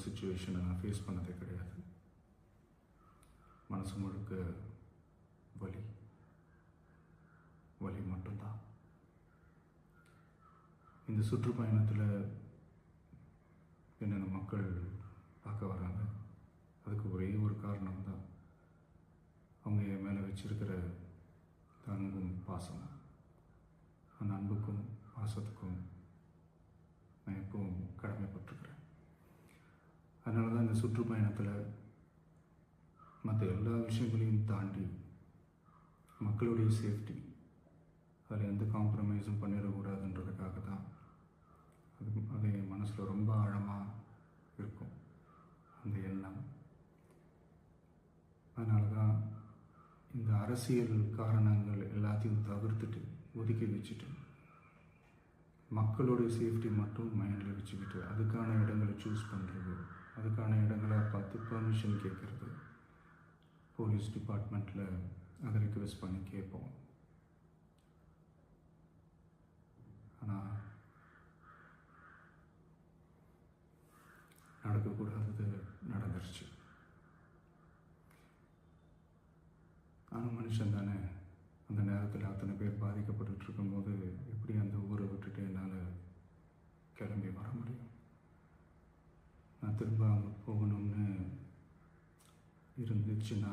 சுச்சுவேஷனை நான் ஃபேஸ் பண்ணதே கிடையாது. மனசு முழுக்க வலி வலி மட்டும்தான். இந்த சுற்றுப்பயணத்தில் என்னென்ன மக்கள் பார்க்க வராங்க, அதுக்கு ஒரே ஒரு காரணம் தான், அவங்க என் மேலே வச்சிருக்கிற அன்பும் பாசமும். அந்த அன்புக்கும் பாசத்துக்கும் நான் எப்பவும் கடமைப்பட்டிருக்கிறேன். அதனால தான் இந்த சுற்றுப்பயணத்தில் மற்ற எல்லா விஷயங்களையும் தாண்டி மக்களுடைய சேஃப்டி, அதில் எந்த காம்ப்ரமைஸும் பண்ணிடக்கூடாதுன்றதுக்காக தான் அது என் மனசில் ரொம்ப ஆழமாக இருக்கும் அந்த எண்ணம். அதனால தான் இந்த அரசியல் காரணங்கள் எல்லாத்தையும் தவிர்த்துட்டு ஒதுக்கி வச்சுட்டு மக்களோட சேஃப்டி மட்டும் மைண்டில் வச்சுக்கிட்டு அதுக்கான இடங்களை சூஸ் பண்ணுறது, அதுக்கான இடங்களை பார்த்து பர்மிஷன் கேட்குறது, போலீஸ் டிபார்ட்மெண்ட்டில் அதை ரிக்வெஸ்ட் பண்ணி கேட்போம். ஆனால் நடக்கக்கூடாதது நடந்துருச்சு. ஆனால் மனுஷன் தானே, அந்த நேரத்தில் அத்தனை பேர் பாதிக்கப்பட்டு இருக்கும்போது எப்படி அந்த ஊரை விட்டுட்டு என்னால் கிளம்பி வர முடியும்? நான் திரும்ப அங்கே போகணும்னு இருந்துச்சுன்னா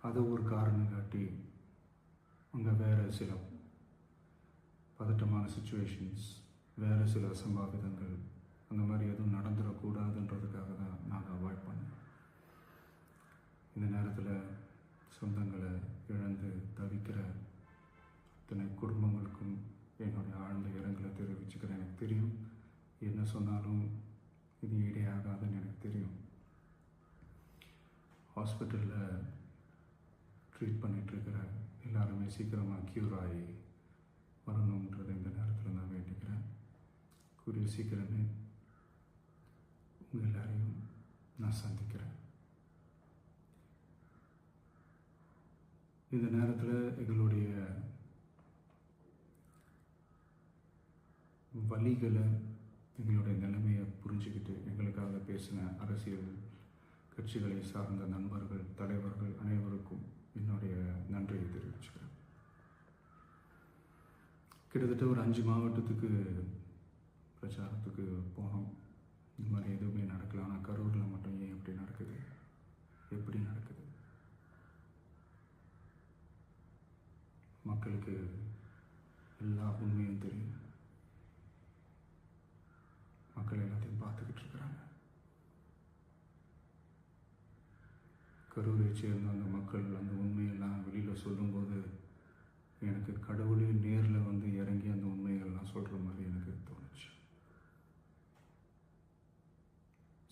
அதை ஒரு காரணம் காட்டி அங்கே வேறு சில பதட்டமான சுச்சுவேஷன்ஸ், வேறு சில அசம்பாவிதங்கள் அந்த மாதிரி எதுவும் நடந்துடக்கூடாதுன்றதுக்காக தான் நான் அவாய்ட் பண்ணேன். இந்த நேரத்தில் சொந்தங்களை இழந்து தவிக்கிற அத்தனை குடும்பங்களுக்கும் என்னுடைய ஆழ்ந்த இரங்கலை தெரிவிச்சுக்கிறேன். எனக்கு தெரியும், என்ன சொன்னாலும் இது ஈடேயாகாதுன்னு எனக்கு தெரியும். ஹாஸ்பிட்டலில் ட்ரீட் பண்ணிகிட்ருக்கிற எல்லாருமே சீக்கிரமாக க்யூர் ஆகி வரணுன்றதை இந்த நேரத்தில் நான் வேண்டிக்கிறேன். கூடிய சீக்கிரமே உங்கள் எல்லாரையும் நான் சந்திக்கிறேன். இந்த நேரத்தில் எங்களுடைய வலிகளை, எங்களுடைய நிலைமையை புரிஞ்சுக்கிட்டு எங்களுக்காக பேசின அரசியல் கட்சிகளை சார்ந்த நண்பர்கள், தலைவர்கள் அனைவருக்கும் என்னுடைய நன்றியை தெரிவிச்சுக்கிறேன். கிட்டத்தட்ட ஒரு 5 மாவட்டத்துக்கு பிரச்சாரத்துக்கு போனோம். இந்த மாதிரி எதுவுமே நடக்கல. ஆனால் கரூரில் மட்டும் ஏன் எப்படி நடக்குது, எப்படி நடக்குது? மக்களுக்கு எல்லா உண்மையும் தெரியும். மக்கள் எல்லாத்தையும் பார்த்துக்கிட்டு இருக்கிறாங்க. கரூரை சேர்ந்த அந்த மக்கள் அந்த உண்மையெல்லாம் வெளியில் சொல்லும்போது எனக்கு கடவுளே நேரில் வந்து இறங்கி அந்த உண்மைகள்லாம் சொல்கிற மாதிரி எனக்கு தோணுச்சு.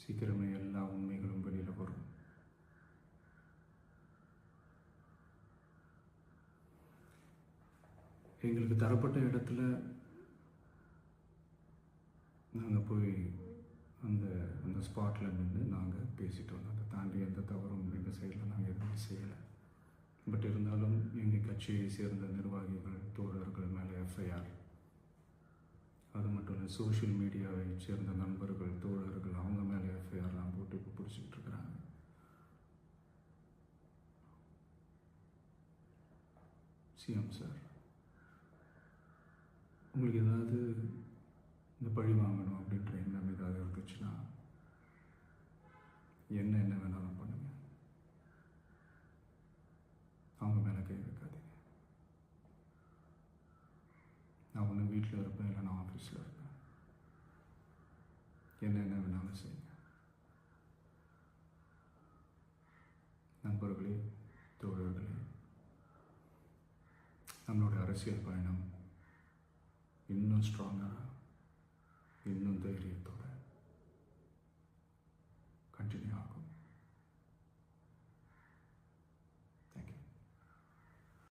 சீக்கிரமே எல்லா உண்மைகளும் வெளியில் வரும். எங்களுக்கு தரப்பட்ட இடத்துல நாங்கள் போய் அந்த அந்த ஸ்பாட்டில் நின்று நாங்கள் பேசிட்டோம். அதை தாண்டி எந்த தவறும் எங்கள் சைடில் நாங்கள் எதுவுமே செய்யலை. பட் இருந்தாலும் எங்கள் கட்சியை சேர்ந்த நிர்வாகிகள், தோழர்கள் மேலே எஃப்ஐஆர், அது மட்டும் இல்லை சோஷியல் மீடியாவை சேர்ந்த நண்பர்கள், தோழர்கள் அவங்க மேலே எஃப்ஐஆர்லாம் போட்டு இப்போ பிடிச்சிக்கிட்டு இருக்கிறாங்க. சிஎம் சார், உங்களுக்கு ஏதாவது இந்த பழி வாங்கணும் அப்படின்ற எண்ணம் ஏதாவது இருந்துச்சுன்னா என்ன வேணாலும் பண்ணுங்க. அவங்க மேலே கை வைக்காதீங்க. நான் ஒன்று வீட்டில் இருப்பேன், இல்லை நான் ஆஃபீஸில் இருப்பேன். என்ன வேணாலும் செய்யுங்க. நண்பர்களே, தோழர்களே, நம்மளோட அரசியல் பயணம் இன்னும் ஸ்ட்ராங்காக, இன்னும் தைரியத்தோடு